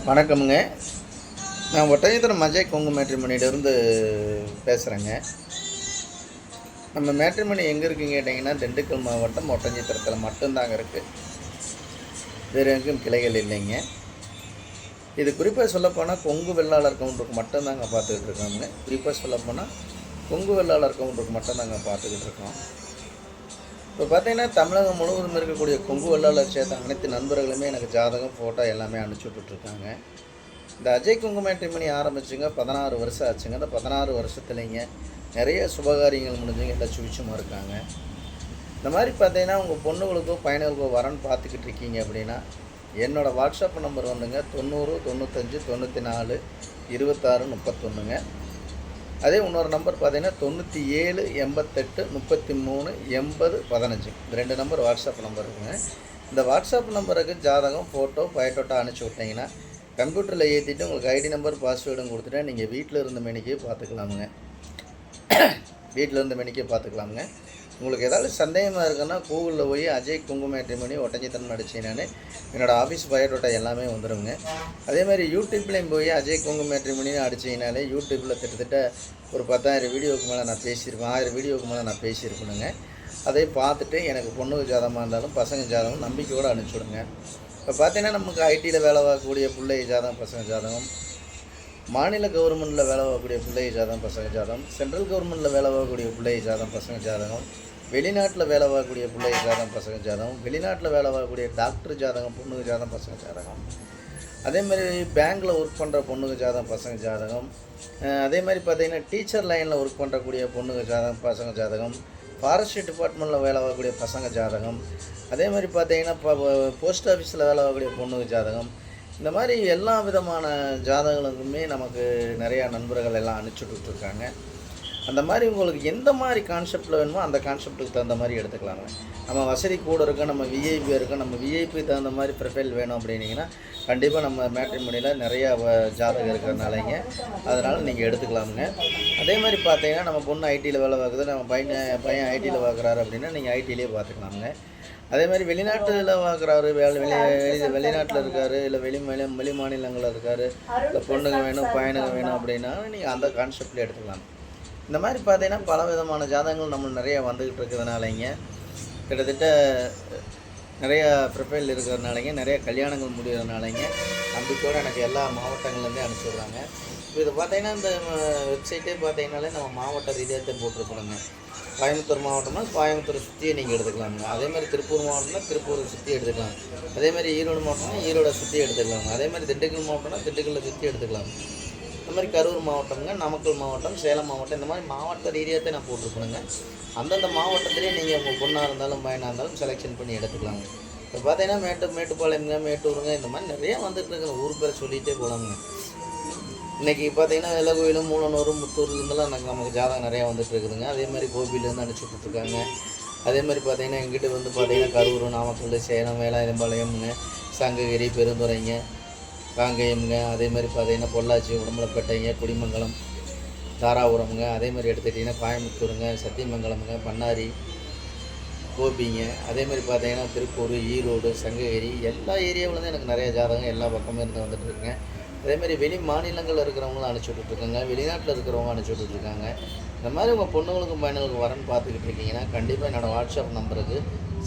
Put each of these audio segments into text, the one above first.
வணக்கமுங்க. நான் ஒட்டஞ்சத்திரம் அஜய் கொங்கு மேட்ரிமோனியிலேருந்து பேசுகிறேங்க. நம்ம மேட்ரிமோனி எங்கே இருக்குன்னு கேட்டிங்கன்னா, திண்டுக்கல் மாவட்டம் ஒட்டஞ்சத்திரத்தில் மட்டும்தாங்க இருக்குது. வேறு எங்கேயும் கிளைகள் இல்லைங்க. இது குறிப்பாக சொல்லப்போனால் கொங்கு வெள்ளாளர் கவுண்டருக்கு மட்டும்தாங்க பார்த்துக்கிட்டு இருக்கோங்க. குறிப்பாக சொல்லப்போனால் கொங்கு வெள்ளாளர் கவுண்டருக்கு மட்டும்தாங்க பார்த்துக்கிட்டு இருக்கோம். இப்போ பார்த்தீங்கன்னா, தமிழகம் முழுவதும் இருக்கக்கூடிய கொங்கு வெள்ளாளர் சேர்த்த அனைத்து நண்பர்களுமே எனக்கு ஜாதகம், ஃபோட்டோ எல்லாமே அனுப்பிச்சி விட்டுட்ருக்காங்க. இந்த அஜய் கொங்கு மேட்ரிமோனி ஆரம்பிச்சுங்க 16 வருஷம் ஆச்சுங்க. இந்த 16 வருஷத்துலேங்க நிறைய சுபகாரியங்கள் முடிஞ்சுங்க, எல்லாம் சுவிச்சமாக இருக்காங்க. இந்த மாதிரி பார்த்தீங்கன்னா, உங்கள் பொண்ணுகளுக்கோ பையனுகளுக்கோ வரன்னு பார்த்துக்கிட்டு இருக்கீங்க அப்படின்னா, என்னோடய வாட்ஸ்அப் நம்பர் வந்துங்க 90 95 94 26 31ங்க. அதே இன்னொரு நம்பர் பார்த்தீங்கன்னா 97 88 33 80 15. இந்த 2 நம்பர் வாட்ஸ்அப் நம்பர் இருக்குங்க. இந்த வாட்ஸ்அப் நம்பருக்கு ஜாதகம், ஃபோட்டோ, பயோடேட்டா அனுப்பிச்சி விட்டிங்கன்னா கம்ப்யூட்டரில் ஏற்றிட்டு உங்களுக்கு ஐடி நம்பர், பாஸ்வேர்டும் கொடுத்துட்டா நீங்கள் வீட்டில் இருந்த மெனிக்கே பார்த்துக்கலாமுங்க. வீட்டில் இருந்த மெனிக்கே பார்த்துக்கலாமுங்க. உங்களுக்கு ஏதாவது சந்தேகமாக இருக்குன்னா கூகுளில் போய் அஜய் கொங்கு மேட்ரிமோனி ஒட்டஞ்சத்திரம் அடிச்சிங்கன்னாலே என்னோடய ஆஃபீஸ் பயோடேட்டா எல்லாமே வந்துடுங்க. அதேமாதிரி யூடியூப்லேயும் போய் அஜய் கொங்கு மேட்ரிமோனின்னு அடிச்சிங்கனாலே யூடியூப்பில் கிட்டத்தட்ட ஒரு 10,000 வீடியோவுக்கு மேலே நான் பேசியிருப்பேன், 1000 வீடியோவுக்கு மேலே நான் பேசியிருப்பேனுங்க. அதை பார்த்துட்டு எனக்கு பொண்ணுக்கு ஜாதகமாக இருந்தாலும் பசங்க ஜாதகம் நம்பிக்கையோடு அனுப்பிச்சுடுங்க. இப்போ பார்த்தீங்கன்னா, நமக்கு ஐடியில் வேலை பார்க்கக்கூடிய பிள்ளை ஜாதகம், பசங்க ஜாதகம், மாநில கவர்மெண்ட்டில் வேலை பார்க்கக்கூடிய பிள்ளை ஜாதகம், பசங்க ஜாதகம், சென்ட்ரல் கவர்மெண்ட்டில் வேலை பார்க்கக்கூடிய பிள்ளை ஜாதகம், பசங்க ஜாதகம், வெளிநாட்டில் வேலை பார்க்கக்கூடிய பிள்ளை ஜாதகம், பசங்க ஜாதகம், வெளிநாட்டில் வேலை பார்க்கக்கூடிய டாக்டர் ஜாதகம், பொண்ணுக்கு ஜாதகம், பசங்க ஜாதகம், அதேமாதிரி பேங்க்கில் ஒர்க் பண்ணுற பொண்ணுக்கு ஜாதகம், பசங்க ஜாதகம், அதேமாதிரி பார்த்திங்கன்னா டீச்சர் லைனில் ஒர்க் பண்ணுறக்கூடிய பொண்ணுக்கு ஜாதகம், பசங்க ஜாதகம், ஃபாரஸ்ட் டிபார்ட்மெண்ட்டில் வேலை பார்க்கக்கூடிய பசங்க ஜாதகம், அதேமாதிரி பார்த்திங்கன்னா போஸ்ட் ஆஃபீஸில் வேலை பார்க்கக்கூடிய பொண்ணுக்கு ஜாதகம், இந்த மாதிரி எல்லா விதமான ஜாதகங்களுக்குமே நமக்கு நிறையா நண்பர்கள் எல்லாம் அனுப்பிச்சுட்ருக்காங்க. அந்த மாதிரி உங்களுக்கு எந்த மாதிரி கான்செப்டில் வேணுமோ அந்த கான்செப்ட்டுக்கு தகுந்த மாதிரி எடுத்துக்கலாங்க. நம்ம வசதி கூட இருக்கோம், நம்ம விஐபி இருக்கோம், நம்ம விஐபி தகுந்த மாதிரி ப்ரொஃபைல் வேணும் அப்படின்னீங்கன்னா கண்டிப்பாக நம்ம மேட்ரிமோனியில் நிறையா ஜாதகம் இருக்கிறதுனாலங்க, அதனால் நீங்கள் எடுத்துக்கலாமுங்க. அதே மாதிரி பார்த்தீங்கன்னா, நம்ம பொண்ணு ஐடியில் வேலை பார்க்குது, நம்ம பையன் ஐடியில் பார்க்குறாரு அப்படின்னா நீங்கள் ஐடியிலே பார்த்துக்கலாமுங்க. அதே மாதிரி வெளிநாட்டில் பார்க்குறாரு, வெளிநாட்டில் இருக்கார், இல்லை வெளி மாநிலங்களில் இருக்கார், இல்லை பொண்ணுங்க வேணும் பையனுங்க வேணும் அப்படின்னா நீங்கள் அந்த கான்செப்டில் எடுத்துக்கலாம். இந்த மாதிரி பார்த்தீங்கன்னா பல விதமான ஜாதகங்கள் நம்ம நிறைய வந்துக்கிட்டு இருக்கிறதுனாலங்க, கிட்டத்தட்ட நிறையா ப்ரொஃபைல் இருக்கிறதுனாலங்க, நிறைய கல்யாணங்கள் முடிகிறதுனாலங்க நம்பிக்கையோடு எனக்கு எல்லா மாவட்டங்கள்லேருந்தே அனுப்பிச்சுடுறாங்க. இப்போ இதை பார்த்தீங்கன்னா இந்த வெப்சைட்டே பார்த்தீங்கன்னாலே நம்ம மாவட்ட ரீதியாக போட்டிருக்கணுங்க. கோயம்புத்தூர் மாவட்டம்னா கோயம்புத்தூரை சுற்றியே நீங்கள் எடுத்துக்கலாங்க. அதேமாதிரி திருப்பூர் மாவட்டம்னா திருப்பூரை சுற்றி எடுத்துக்கலாம். அதேமாதிரி ஈரோடு மாவட்டம்னா ஈரோடை சுற்றி எடுத்துக்கலாங்க. அதேமாதிரி திண்டுக்கல் மாவட்டம்னா திண்டுக்கல்லை சுற்றி எடுத்துக்கலாம். இந்த மாதிரி கரூர் மாவட்டம்ங்க, நாமக்கல் மாவட்டம், சேலம் மாவட்டம், இந்த மாதிரி மாவட்ட ரீதியாக நான் போட்டிருக்கணுங்க. அந்தந்த மாவட்டத்திலே நீங்கள் உங்கள் பொண்ணாக இருந்தாலும் பையனாக இருந்தாலும் செலெக்ஷன் பண்ணி எடுத்துக்கலாங்க. இப்போ பார்த்தீங்கன்னா மேட்டுப்பாளையம்ங்க, மேட்டூருங்க, இந்த மாதிரி நிறையா வந்துட்டு இருக்குங்க. ஊர் பேரை சொல்லிகிட்டே போகலாங்க. இன்றைக்கி பார்த்தீங்கன்னா வெள்ளகோயிலும், மூலனூர், முத்தூர்லேருந்துலாம் நமக்கு ஜாதகம் நிறையா வந்துட்டு இருக்குதுங்க. அதே மாதிரி கோபிலேருந்து அனுப்பிச்சி விட்டுருக்காங்க. அதே மாதிரி பார்த்தீங்கன்னா எங்கிட்ட வந்து பார்த்தீங்கன்னா கரூர், நாமக்கல், சேலம், வேலாயுதம்பாளையம்ங்க, சங்ககிரி, பெருந்துறைங்க, காங்கேயம்ங்க, அதே மாதிரி பார்த்தீங்கன்னா பொள்ளாச்சி, உடம்பலப்பேட்டைங்க, குடிமங்கலம், தாராபுரம்ங்க, அதே மாதிரி எடுத்துக்கிட்டிங்கன்னா கோயம்புத்தூருங்க, சத்தியமங்கலம்ங்க, பண்ணாரி, கோபிங்க, அதே மாதிரி பார்த்தீங்கன்னா திருப்பூர், ஈரோடு, சங்ககிரி, எல்லா ஏரியாவிலேருந்து எனக்கு நிறைய ஜாதகம் எல்லா பக்கமும் இருந்து வந்துட்டுருக்குங்க. அதேமாதிரி வெளி மாநிலங்களில் இருக்கிறவங்களும் அனுப்பிச்சி விட்டுட்ருக்காங்க, வெளிநாட்டில் இருக்கிறவங்க அனுப்பிச்சி விட்டுட்ருக்காங்க. இந்த மாதிரி உங்கள் பொண்ணுங்களுக்கும் பையனுங்களுக்கும் வரன்னு பார்த்துக்கிட்டு இருக்கீங்கன்னா கண்டிப்பாக என்னோடய வாட்ஸ்அப் நம்பருக்கு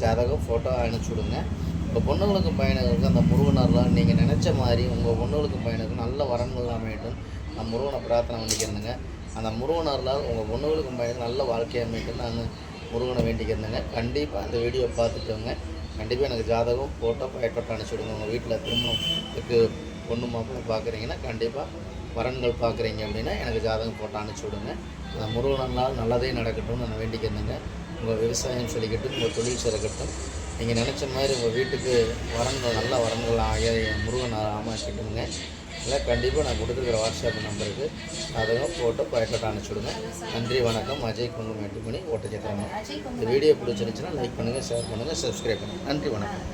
ஜாதகம், ஃபோட்டோ அனுப்பிச்சி விடுங்க. உங்கள் பொண்ணுங்களுக்கும் பையனுங்களுக்கும் அந்த முருகனர்லாம் நீங்கள் நினச்ச மாதிரி உங்கள் பொண்ணுங்களுக்கும் பையனுக்கும் நல்ல வரன்கள் அமையட்டும் நான் முருகனை பிரார்த்தனை பண்ணிக்கிறேங்க. அந்த முருகனர்லாம் உங்கள் பொண்ணுங்களுக்கும் பையனுக்கு நல்ல வாழ்க்கையை அமையட்டும் நான் முருகனை வேண்டிக்கிறேங்க. கண்டிப்பாக அந்த வீடியோ பார்த்துட்டவங்க கண்டிப்பாக எனக்கு ஜாதகம், ஃபோட்டோ, பயோடேட்டா அனுப்பிச்சி விடுங்க. உங்கள் வீட்டில் திருமணத்துக்கு பொண்ணு மாப்பிள்ளை பார்க்குறீங்கன்னா கண்டிப்பாக வரன்கள் பார்க்குறீங்க அப்படின்னா எனக்கு ஜாதகம் ஃபோட்டோ அனுப்பிச்சி விடுங்க. அந்த முருகனால் நல்லதே நடக்கட்டும்னு நான் வேண்டிக்கிறேங்க. உங்கள் விவசாயம் செழிக்கட்டும், உங்கள் தொழில் சிறக்கட்டும், நீங்கள் நினச்ச மாதிரி உங்கள் வீட்டுக்கு வரன்கள் நல்ல வரன்கள் முருகன் ஆமாக்கிட்டுங்க. இதெல்லாம் கண்டிப்பாக நான் கொடுத்துருக்கிற வாட்ஸ்அப் நம்பருக்கு ஜாதகம், ஃபோட்டோ, பயோடேட்டா அனுப்பிச்சி விடுங்க. நன்றி, வணக்கம். அஜய் கொங்கு மேட்ரிமோனி ஒட்டஞ்சத்திரம். இந்த வீடியோ பிடிச்சிருந்துச்சுன்னா லைக் பண்ணுங்கள், ஷேர் பண்ணுங்கள், சப்ஸ்கிரைப் பண்ணுங்கள். நன்றி, வணக்கம்.